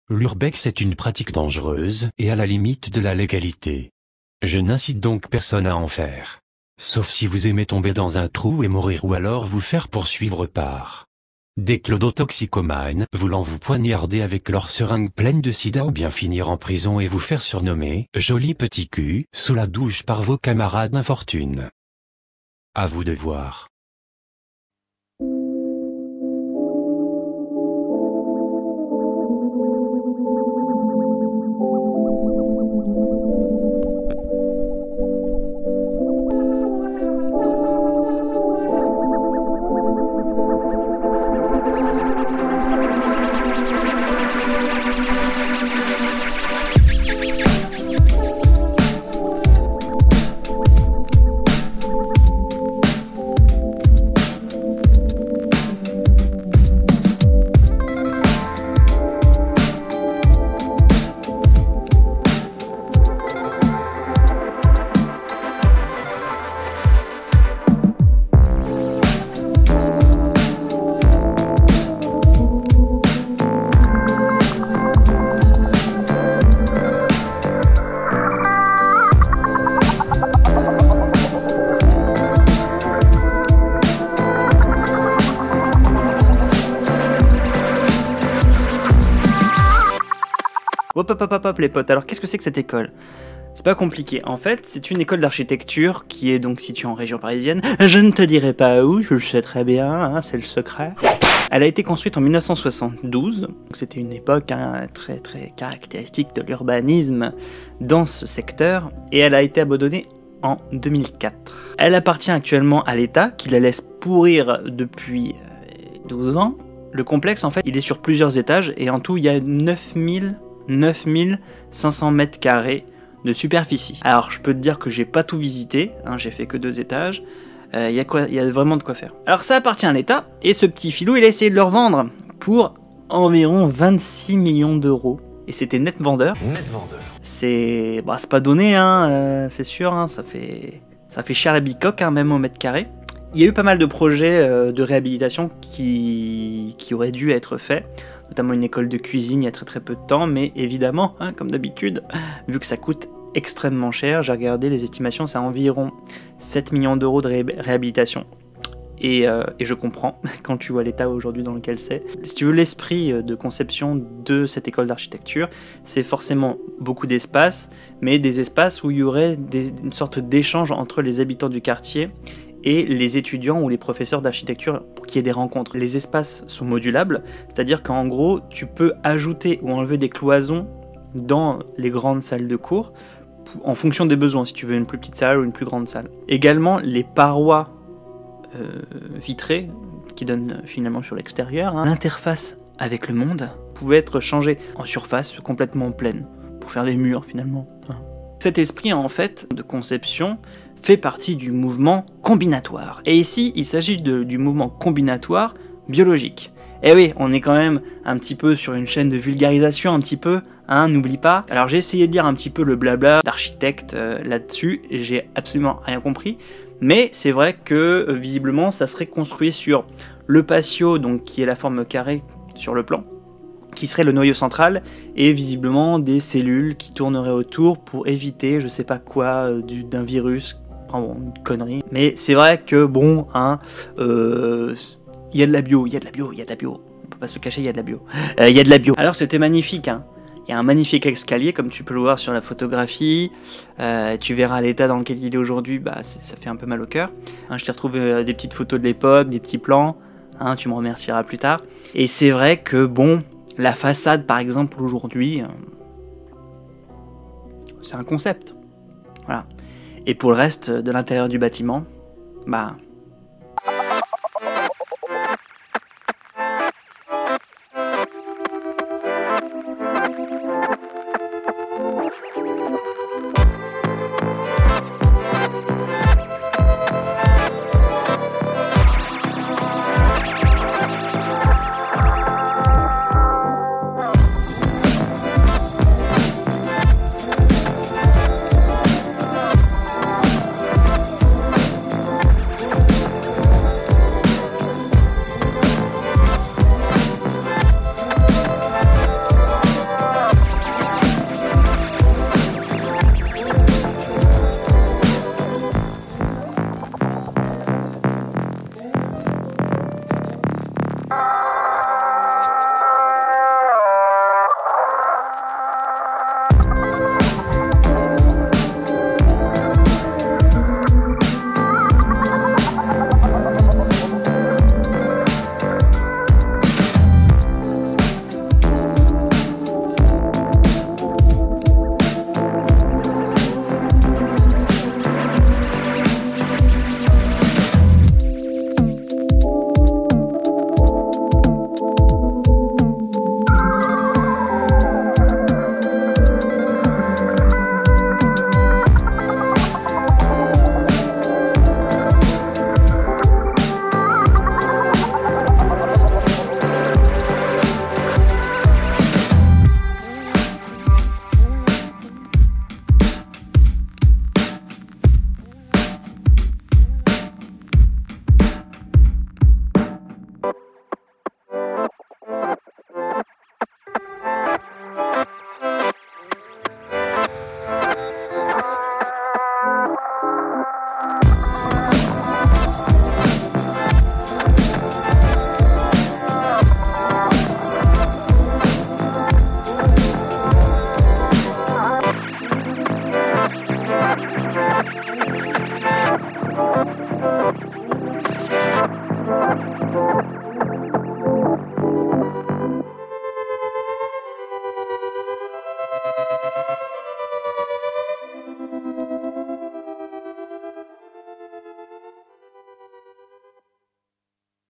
L'urbex est une pratique dangereuse et à la limite de la légalité. Je n'incite donc personne à en faire. Sauf si vous aimez tomber dans un trou et mourir ou alors vous faire poursuivre par des clodotoxicomanes voulant vous poignarder avec leur seringue pleine de sida ou bien finir en prison et vous faire surnommer « joli petit cul » sous la douche par vos camarades d'infortune. À vous de voir. Hop les potes, alors qu'est-ce que c'est que cette école? C'est pas compliqué, en fait c'est une école d'architecture qui est donc située en région parisienne. Je ne te dirai pas où, je le sais très bien, hein, c'est le secret. Elle a été construite en 1972, donc c'était une époque très caractéristique de l'urbanisme dans ce secteur, et elle a été abandonnée en 2004. Elle appartient actuellement à l'État, qui la laisse pourrir depuis 12 ans. Le complexe en fait il est sur plusieurs étages, et en tout il y a 9500 mètres carrés de superficie. Alors je peux te dire que j'ai pas tout visité, hein, j'ai fait que 2 étages, il y a vraiment de quoi faire. Alors ça appartient à l'État, et ce petit filou il a essayé de le revendre pour environ 26 millions d'euros. Et c'était net vendeur. C'est pas donné, hein, c'est sûr, hein, ça fait cher la bicoque, hein, même au mètre carré. Il y a eu pas mal de projets de réhabilitation qui auraient dû être faits, notamment une école de cuisine il y a très peu de temps, mais évidemment, hein, comme d'habitude, vu que ça coûte extrêmement cher, j'ai regardé les estimations, c'est environ 7 millions d'euros de réhabilitation. Et je comprends, quand tu vois l'état aujourd'hui dans lequel c'est. Si tu veux, l'esprit de conception de cette école d'architecture, c'est forcément beaucoup d'espace, mais des espaces où il y aurait une sorte d'échange entre les habitants du quartier et les étudiants ou les professeurs d'architecture pour qu'il y ait des rencontres. Les espaces sont modulables, c'est-à-dire qu'en gros, tu peux ajouter ou enlever des cloisons dans les grandes salles de cours en fonction des besoins, si tu veux une plus petite salle ou une plus grande salle. Également, les parois vitrées qui donnent finalement sur l'extérieur, hein, l'interface avec le monde pouvait être changée en surface complètement pleine pour faire des murs finalement. Hein. Cet esprit en fait de conception fait partie du mouvement combinatoire. Et ici, il s'agit du mouvement combinatoire biologique. Et oui, on est quand même un petit peu sur une chaîne de vulgarisation, un petit peu, hein, n'oublie pas. Alors j'ai essayé de lire un petit peu le blabla d'architecte là-dessus, et j'ai absolument rien compris. Mais c'est vrai que visiblement, ça serait construit sur le patio, donc qui est la forme carrée sur le plan, qui serait le noyau central, et visiblement des cellules qui tourneraient autour pour éviter, je sais pas quoi, d'un virus. Enfin bon, une connerie. Mais c'est vrai que bon, hein, il y a de la bio, on peut pas se le cacher, il y a de la bio. Il y a de la bio. Alors c'était magnifique, hein. Il y a un magnifique escalier, comme tu peux le voir sur la photographie. Tu verras l'état dans lequel il est aujourd'hui, ça fait un peu mal au cœur. Hein, je t'ai retrouvé des petites photos de l'époque, des petits plans. Hein, tu me remercieras plus tard. Et c'est vrai que bon, la façade par exemple aujourd'hui, c'est un concept. Voilà. Et pour le reste de l'intérieur du bâtiment,